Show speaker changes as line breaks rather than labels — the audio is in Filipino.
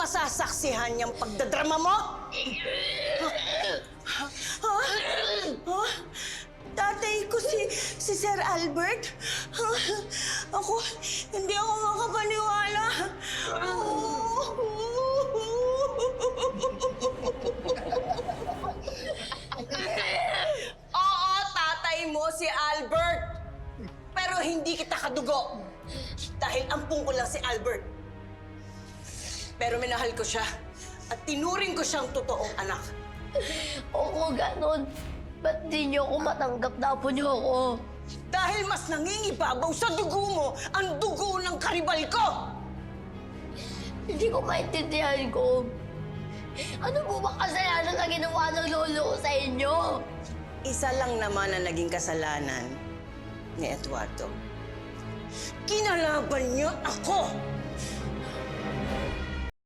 masasaksihan niyang pagdadrama mo? Ha? Ha? Tatay ko si Sir Albert? Ha? Hindi ako makapaniwala. Oo, tatay mo si Albert. Pero hindi kita kadugo. Dahil ampung ko lang si Albert. Pero minahal ko siya. At tinuring ko siyang totoong anak.
Oo, ganon. Ba't di niyo ako matanggap na po niyo ako?
Dahil mas nangingibabaw sa dugo mo ang dugo ng karibal ko!
Hindi ko maintindihan ko. Ano po ba kasalanan na ginawa ng lolo ko sa inyo?
Isa lang naman ang naging kasalanan ni Eduardo. Kinalaban niyo ako!